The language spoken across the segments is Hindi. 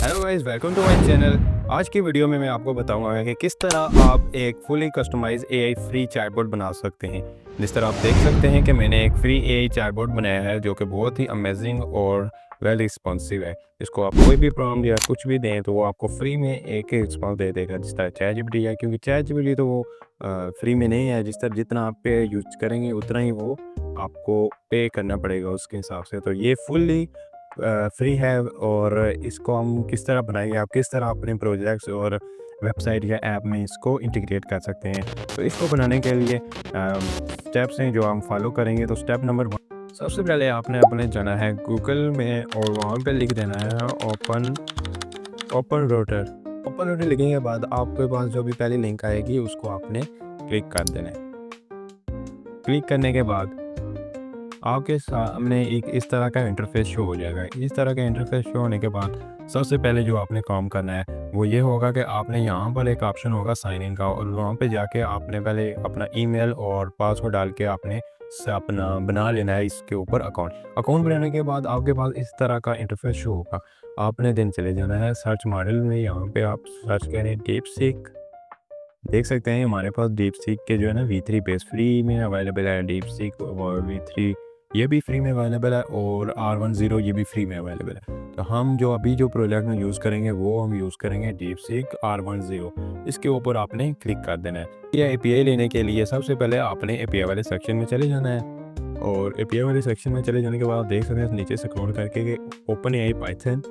Hello guys, welcome to my channel. आज की वीडियो में मैं आपको बताऊंगा कि किस तरह आप एक fully customise AI free chatbot बना सकते हैं। जिस तरह आप देख सकते हैं कि मैंने एक फ्री एआई चैटबॉट बनाया है जो कि बहुत ही अमेजिंग और वेल रिस्पॉन्सिव है। इसको आप कोई भी प्रॉम्प्ट या कुछ भी दें तो वो आपको फ्री में एक ही रिस्पॉन्स दे देगा, जिस तरह चैट जीपीटी है। क्योंकि चैट जीपीटी तो वो फ्री में नहीं है, जिस तरह जितना आप पे यूज करेंगे उतना ही वो आपको पे करना पड़ेगा उसके हिसाब से। तो ये फुल्ली फ्री है। और इसको हम किस तरह बनाएंगे, आप किस तरह अपने प्रोजेक्ट्स और वेबसाइट या ऐप में इसको इंटीग्रेट कर सकते हैं। तो इसको बनाने के लिए स्टेप्स हैं जो हम फॉलो करेंगे। तो स्टेप नंबर 1, सबसे पहले आपने अपने जाना है गूगल में और वहाँ पे लिख देना है open open rotor. Open rotor लिखने के बाद आपके पास जो भी पहली लिंक आएगी उसको आपने क्लिक कर देना है। क्लिक करने के बाद आपके सामने एक इस तरह का इंटरफेस शो हो जाएगा। इस तरह का इंटरफेस शो होने के बाद सबसे पहले जो आपने काम करना है वो ये होगा कि आपने यहाँ पर एक ऑप्शन होगा साइन इन का, और वहाँ पे जाके आपने पहले अपना ईमेल और पासवर्ड डाल के आपने अपना बना लेना है इसके ऊपर अकाउंट बनाने के बाद आपके पास इस तरह का इंटरफेस शो होगा। आपने दिन चले जाना है सर्च मॉडल में। यहाँ पे आप सर्च करें डीप सीक। देख सकते हैं हमारे पास डीप सीक के जो है ना V3 बेस फ्री में अवेलेबल है। डीप सीक और V3 ये भी फ्री में अवेलेबल है, और R10 ये भी फ्री में अवेलेबल है। तो हम जो अभी जो प्रोजेक्ट में यूज़ करेंगे वो हम यूज़ करेंगे डीप सीक R10। इसके ऊपर आपने क्लिक कर देना है। ये API लेने के लिए सबसे पहले आपने API वाले सेक्शन में चले जाना है, और API वाले सेक्शन में चले जाने के बाद देख सकते हैं नीचे स्क्रॉल करके OpenAI पाइथन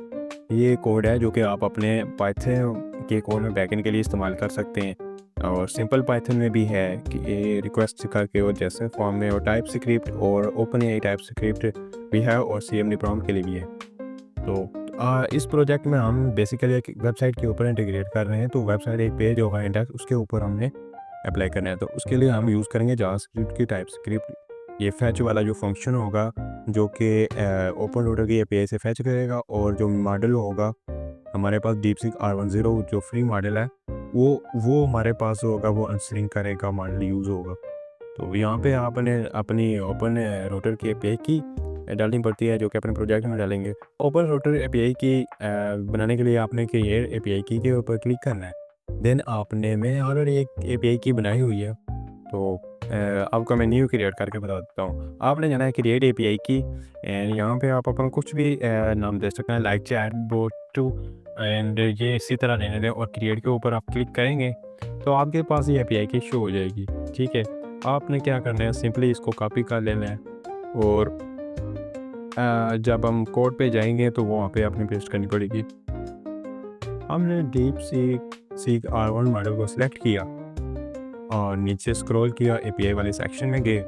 ये कोड है जो कि आप अपने पाइथन के कोड में बैकएंड के लिए इस्तेमाल कर सकते हैं। और सिंपल पाइथन में भी है कि ये रिक्वेस्ट करके और जैसे फॉर्म में, और टाइप स्क्रिप्ट और ओपन एआई टाइप स्क्रिप्ट भी है, और CMD प्रॉम्प्ट के लिए भी है। तो इस प्रोजेक्ट में हम बेसिकली एक वेबसाइट के ऊपर इंटीग्रेट कर रहे हैं। तो वेबसाइट एक पेज होगा इंडेक्स, उसके ऊपर हमने अप्लाई करना है। तो उसके लिए हम यूज़ करेंगे जावास्क्रिप्ट की टाइप स्क्रिप्ट। ये फैच वाला जो फंक्शन होगा जो कि ओपन रोडर की API से फैच करेगा, और जो मॉडल होगा हमारे पास DeepSeek R10 जो फ्री मॉडल है वो हमारे पास होगा, वो अनस्ट्रिंग करेगा मॉडल यूज़ होगा। तो यहाँ पे आपने अपनी ओपन रोटर की API की डालनी पड़ती है जो कि अपने प्रोजेक्ट में डालेंगे। ओपन रोटर API की बनाने के लिए आपने क्रिएट API की के ऊपर क्लिक करना है। देन आपने मैं ऑलरेडी एक API की बनाई हुई है, तो आपको मैं न्यू क्रिएट करके बता देता हूँ। आपने जाना है क्रिएट API की, एंड यहाँ पे आप अपना कुछ भी नाम दे सकते हैं, like chatbot two, and ये इसी तरह रहने दें। और क्रिएट के ऊपर आप क्लिक करेंगे तो आपके पास ये API की शो हो जाएगी। ठीक है, आपने क्या करना है, सिंपली इसको कॉपी कर लेना है, और जब हम कोड पे जाएंगे तो वहाँ पे आपने पेस्ट करनी पड़ेगी। हमने डीप सीक R1 मॉडल को सिलेक्ट किया और नीचे स्क्रॉल किया, API वाले सेक्शन में गए,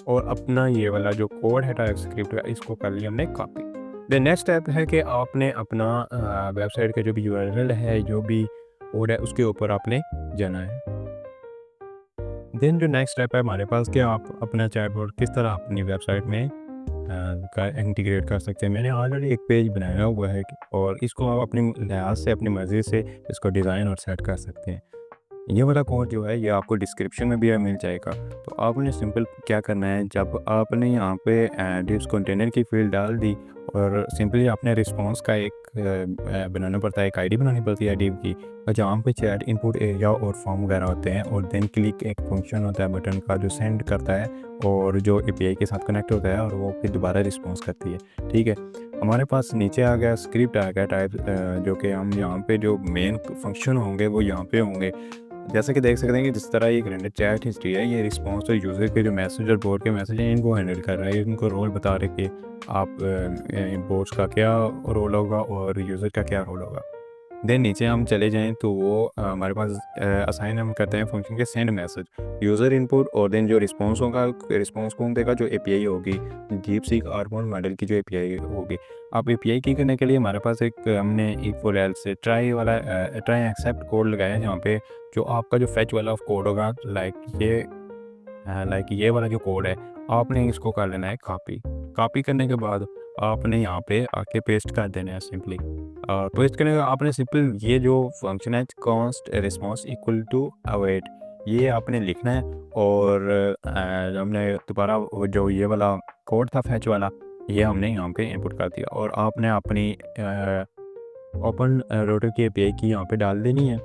और अपना ये वाला जो कोड है टाइप स्क्रिप्ट का इसको कर लिया हमने कॉपी। द नेक्स्ट स्टेप है कि आपने अपना वेबसाइट का जो भी URL है, जो भी कोड है, उसके ऊपर आपने जाना है। देन जो नेक्स्ट स्टेप है हमारे पास कि आप अपना चैटबॉट किस तरह अपनी वेबसाइट में का इंटीग्रेट कर सकते हैं। मैंने ऑलरेडी एक पेज बनाया हुआ है, और इसको आप अपनी लिहाज से अपनी मर्ज़ी से इसको डिज़ाइन और सेट कर सकते हैं। ये वाला कोड जो है ये आपको डिस्क्रिप्शन में भी मिल जाएगा। तो आपने सिंपल क्या करना है, जब आपने यहाँ पे डिव्स कंटेनर की फील्ड डाल दी, और सिंपली आपने रिस्पांस का एक बनाना पड़ता है, एक आईडी बनानी पड़ती है डिव की, और जहाँ पे चैट इनपुट एरिया और फॉर्म वगैरह होते हैं, और देन क्लिक एक फंक्शन होता है बटन का जो सेंड करता है और जो API के साथ कनेक्ट होता है, और वो फिर दोबारा रिस्पॉन्स करती है। ठीक है, हमारे पास नीचे आ गया स्क्रिप्ट आ गया टाइप, जो कि हम यहाँ पे जो मेन फंक्शन होंगे वो यहाँ पे होंगे। जैसे कि देख सकते हैं कि जिस तरह ये ग्रेंडेड चैट हिस्ट्री है, ये रिस्पॉन्स और यूज़र के जो मैसेज और बोर्ड के मैसेज हैं इनको हैंडल कर रहा है। इनको रोल बता रहे कि आप बोर्ड्स का क्या रोल होगा और यूज़र का क्या रोल होगा। देन नीचे हम चले जाएं तो वो हमारे पास असाइन हम करते हैं फंक्शन के सेंड मैसेज, यूज़र इनपुट, और देन जो रिस्पॉन्स होगा, रिस्पॉन्स कौन देगा, जो API होगी DeepSeek R1 मॉडल की जो API होगी। आप API की करने के लिए हमारे पास हमने एक फॉर एल्स से ट्राई वाला ट्राई एक्सेप्ट कोड लगाया है, जहाँ पे जो आपका जो फैच वाला कोड होगा, लाइक ये वाला जो कोड है, आपने इसको कर लेना है कॉपी करने के बाद आपने यहाँ पे आके पेस्ट कर देना है सिंपली। पेस्ट करने का आपने सिंपल ये जो फंक्शन है const response equal to await, ये आपने लिखना है। और हमने दोबारा जो ये वाला कोड था फैच वाला, ये हमने यहाँ पे इनपुट कर दिया, और आपने अपनी ओपन राउटर की एपीआई की यहाँ पे डाल देनी है।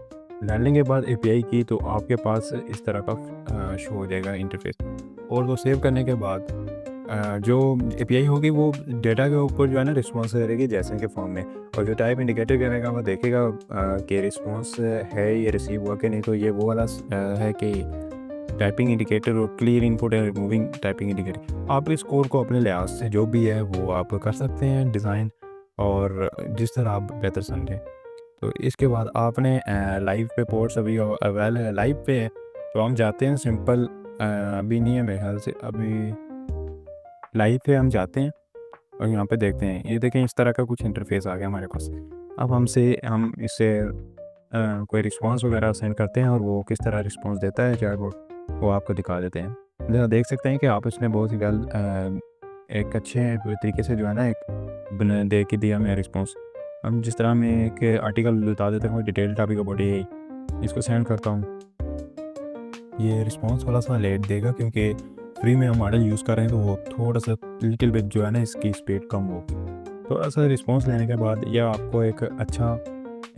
डालने के बाद एपीआई की तो आपके पास इस तरह का शो हो जाएगा इंटरफेस। और वो सेव करने के बाद जो एपीआई होगी वो डेटा के ऊपर जो है ना रिस्पॉन्स करेगी जैसे के फॉर्म में, और जो टाइप इंडिकेटर करेगा वो देखेगा कि रिस्पॉन्स है ये रिसीव हुआ कि नहीं। तो ये वो वाला है कि टाइपिंग इंडिकेटर और क्लियर इनपुट है रिमूविंग टाइपिंग इंडिकेटर। आप इस कोड को अपने लिहाज से जो भी है वो आप कर सकते हैं डिज़ाइन, और जिस तरह आप बेहतर समझें। तो इसके बाद आपने लाइव पे पोर्ट्स अभी अवेल है, लाइव पे है तो हम जाते हैं सिंपल, अभी नहीं है मेरे ख्याल से, अभी लाइव पे हम जाते हैं और यहाँ पे देखते हैं। ये देखें इस तरह का कुछ इंटरफेस आ गया हमारे पास। अब हम इससे कोई रिस्पांस वगैरह सेंड करते हैं और वो किस तरह रिस्पांस देता है चैटबॉट वो आपको दिखा देते हैं। जरा देख सकते हैं कि आप इसने बहुत ही एक अच्छे तरीके से जो है ना एक दे के दिया हमें रिस्पांस। हम जिस तरह मैं एक आर्टिकल बता देता हूँ डिटेल टॉपिक अबाउट ये, इसको सेंड करता हूँ। ये रिस्पांस थोड़ा सा लेट देगा क्योंकि फ्री में हम मॉडल यूज़ कर रहे हैं तो वो थोड़ा सा लिटिल बिट जो है ना इसकी स्पीड कम होगी। थोड़ा सा रिस्पांस लेने के बाद यह आपको एक अच्छा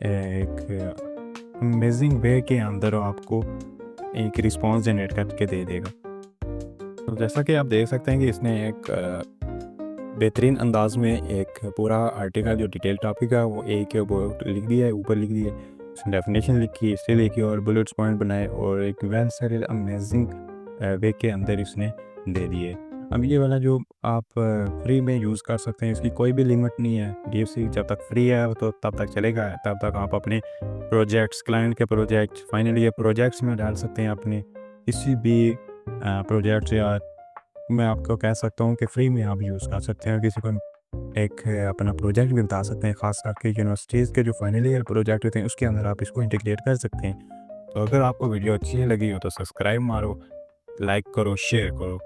एक अमेजिंग वे के अंदर आपको एक रिस्पांस जनरेट करके दे देगा। तो जैसा कि आप देख सकते हैं कि इसने एक बेहतरीन अंदाज में एक पूरा आर्टिकल जो डिटेल टॉपिक है वो एक वो लिख दिया है, ऊपर लिख दिया है, उसने डेफिनेशन लिखी, हिस्ट्री लिखी और बुलेट्स पॉइंट बनाए और एक वेल सेटेड अमेजिंग वे के अंदर इसने दे दिए। अब ये वाला जो आप फ्री में यूज़ कर सकते हैं, इसकी कोई भी लिमिट नहीं है। DFC जब तक फ्री है तो तब तक चलेगा, तब तक आप अपने प्रोजेक्ट्स, क्लाइंट के प्रोजेक्ट, फाइनली ये प्रोजेक्ट्स में डाल सकते हैं अपने किसी भी प्रोजेक्ट्स, या मैं आपको कह सकता हूँ कि फ्री में आप यूज़ कर सकते हैं। किसी को एक अपना प्रोजेक्ट भी बता सकते हैं, ख़ास करके यूनिवर्सिटीज़ के जो फाइनल ईयर प्रोजेक्ट होते हैं उसके अंदर आप इसको इंटीग्रेट कर सकते हैं। तो अगर आपको वीडियो अच्छी लगी हो तो सब्सक्राइब मारो, लाइक करो, शेयर करो।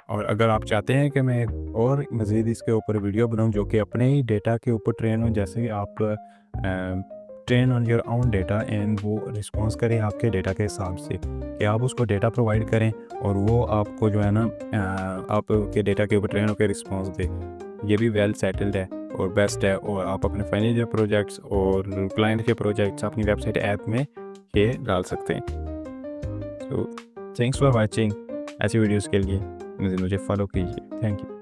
और अगर आप चाहते हैं कि मैं और मज़ीद इसके ऊपर वीडियो बनाऊं जो कि अपने ही डेटा के ऊपर ट्रेन हो, जैसे कि आप train on your own data and वो रिस्पॉन्स करें आपके डेटा के हिसाब से, कि आप उसको डेटा प्रोवाइड करें और वो आपको जो है ना आपके डेटा के ऊपर ट्रेन होकर रिस्पॉन्स दे, ये भी वेल सेटल्ड है और बेस्ट है। और आप अपने फाइनल ईयर प्रोजेक्ट्स और क्लाइंट के प्रोजेक्ट्स अपनी वेबसाइट ऐप में ये डाल सकते हैं। तो थैंक्स फॉर वाचिंग। ऐसी वीडियोस के लिए मुझे फॉलो कीजिए। Thank you.